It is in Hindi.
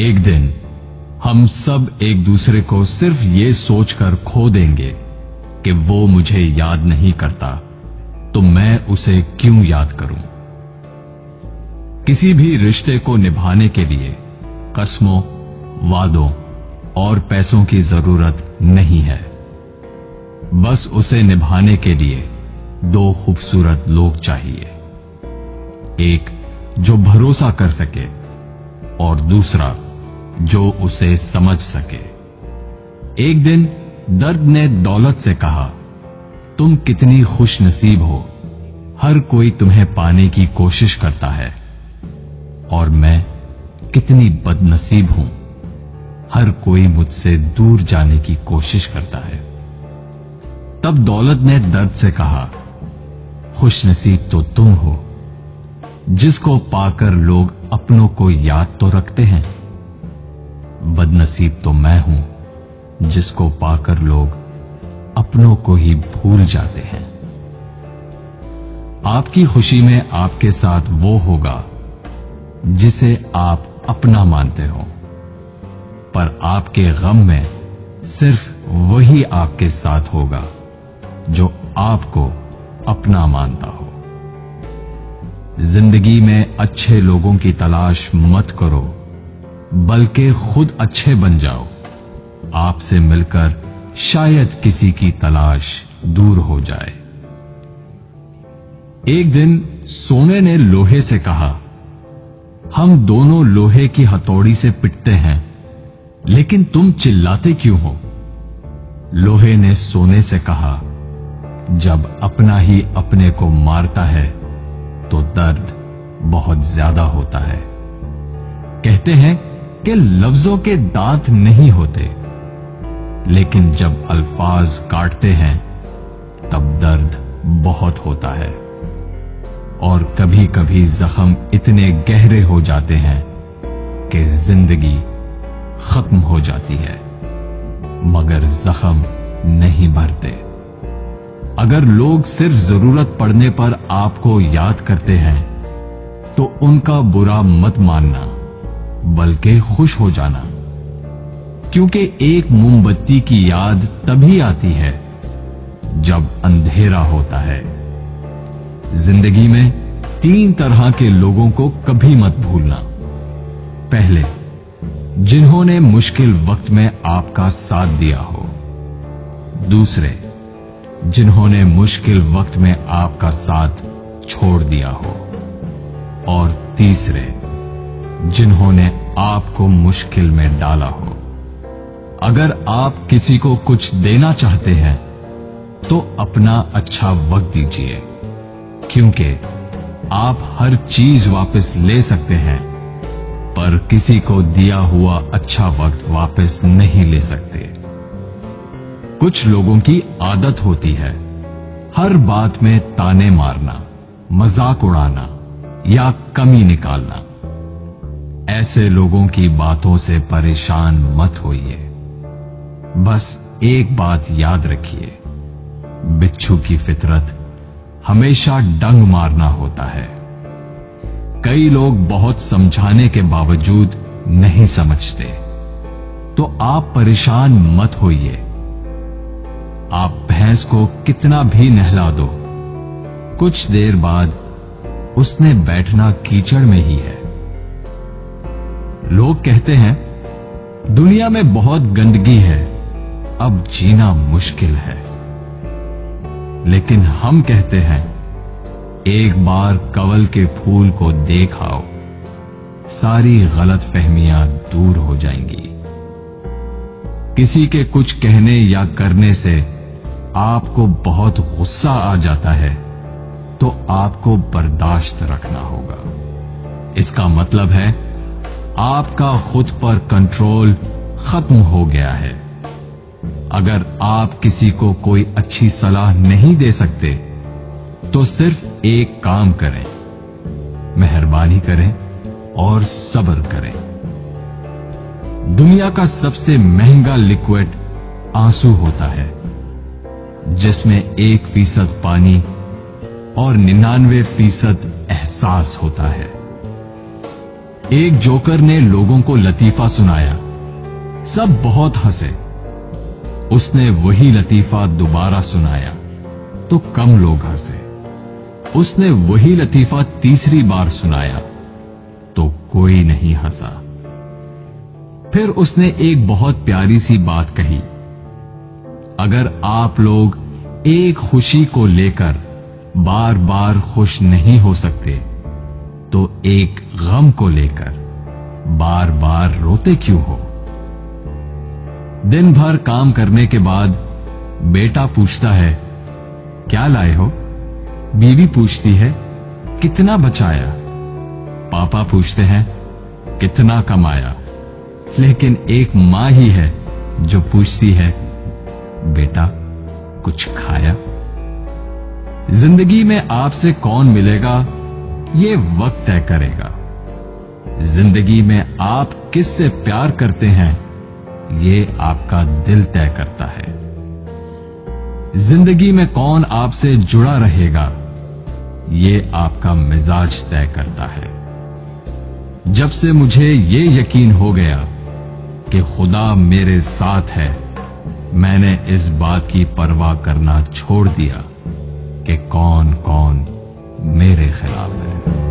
एक दिन हम सब एक दूसरे को सिर्फ ये सोचकर खो देंगे कि वो मुझे याद नहीं करता, तो मैं उसे क्यों याद करूं। किसी भी रिश्ते को निभाने के लिए कस्मों, वादों और पैसों की जरूरत नहीं है। बस उसे निभाने के लिए दो खूबसूरत लोग चाहिए, एक जो भरोसा कर सके और दूसरा जो उसे समझ सके। एक दिन दर्द ने दौलत से कहा, तुम कितनी खुश नसीब हो, हर कोई तुम्हें पाने की कोशिश करता है, और मैं कितनी बदनसीब हूं, हर कोई मुझसे दूर जाने की कोशिश करता है। तब दौलत ने दर्द से कहा, खुश नसीब तो तुम हो, जिसको पाकर लोग अपनों को याद तो रखते हैं। बदनसीब तो मैं हूं, जिसको पाकर लोग अपनों को ही भूल जाते हैं। आपकी खुशी में आपके साथ वो होगा जिसे आप अपना मानते हो, पर आपके गम में सिर्फ वही आपके साथ होगा जो आपको अपना मानता हो। जिंदगी में अच्छे लोगों की तलाश मत करो, बल्कि खुद अच्छे बन जाओ। आपसे मिलकर शायद किसी की तलाश दूर हो जाए। एक दिन सोने ने लोहे से कहा, हम दोनों लोहे की हथौड़ी से पिटते हैं, लेकिन तुम चिल्लाते क्यों हो। लोहे ने सोने से कहा, जब अपना ही अपने को मारता है तो दर्द बहुत ज्यादा होता है। कहते हैं कि लफ्जों के दांत नहीं होते, लेकिन जब अल्फाज काटते हैं तब दर्द बहुत होता है, और कभी कभी जख्म इतने गहरे हो जाते हैं कि जिंदगी खत्म हो जाती है, मगर जख्म नहीं भरते। अगर लोग सिर्फ जरूरत पड़ने पर आपको याद करते हैं तो उनका बुरा मत मानना, बल्कि खुश हो जाना, क्योंकि एक मोमबत्ती की याद तभी आती है जब अंधेरा होता है। जिंदगी में 3 तरह के लोगों को कभी मत भूलना। पहले, जिन्होंने मुश्किल वक्त में आपका साथ दिया हो। दूसरे, जिन्होंने मुश्किल वक्त में आपका साथ छोड़ दिया हो। और तीसरे, जिन्होंने आपको मुश्किल में डाला हो। अगर आप किसी को कुछ देना चाहते हैं तो अपना अच्छा वक्त दीजिए, क्योंकि आप हर चीज वापस ले सकते हैं, पर किसी को दिया हुआ अच्छा वक्त वापस नहीं ले सकते। कुछ लोगों की आदत होती है हर बात में ताने मारना, मजाक उड़ाना या कमी निकालना। ऐसे लोगों की बातों से परेशान मत होइए। बस एक बात याद रखिए, बिच्छू की फितरत हमेशा डंग मारना होता है। कई लोग बहुत समझाने के बावजूद नहीं समझते, तो आप परेशान मत होइए। आप भैंस को कितना भी नहला दो, कुछ देर बाद उसने बैठना कीचड़ में ही है। लोग कहते हैं दुनिया में बहुत गंदगी है, अब जीना मुश्किल है। लेकिन हम कहते हैं एक बार कवल के फूल को देख आओ, सारी गलतफहमियां दूर हो जाएंगी। किसी के कुछ कहने या करने से आपको बहुत गुस्सा आ जाता है तो आपको बर्दाश्त रखना होगा। इसका मतलब है आपका खुद पर कंट्रोल खत्म हो गया है। अगर आप किसी को कोई अच्छी सलाह नहीं दे सकते तो सिर्फ एक काम करें, मेहरबानी करें और सब्र करें। दुनिया का सबसे महंगा लिक्विड आंसू होता है, जिसमें 1% पानी और 99% एहसास होता है। एक जोकर ने लोगों को लतीफा सुनाया। सब बहुत हंसे। उसने वही लतीफा दोबारा सुनाया तो कम लोग हंसे। उसने वही लतीफा तीसरी बार सुनाया तो कोई नहीं हंसा। फिर उसने एक बहुत प्यारी सी बात कही, अगर आप लोग एक खुशी को लेकर बार बार खुश नहीं हो सकते तो एक गम को लेकर बार बार रोते क्यों हो? दिन भर काम करने के बाद बेटा पूछता है, क्या लाए हो? बीवी पूछती है, कितना बचाया? पापा पूछते हैं, कितना कमाया? लेकिन एक मां ही है जो पूछती है, बेटा कुछ खाया? जिंदगी में आपसे कौन मिलेगा ये वक्त तय करेगा। जिंदगी में आप किससे प्यार करते हैं ये आपका दिल तय करता है। जिंदगी में कौन आपसे जुड़ा रहेगा ये आपका मिजाज तय करता है। जब से मुझे ये यकीन हो गया कि खुदा मेरे साथ है, मैंने इस बात की परवाह करना छोड़ दिया कि कौन कौन मेरे खिलाफ है।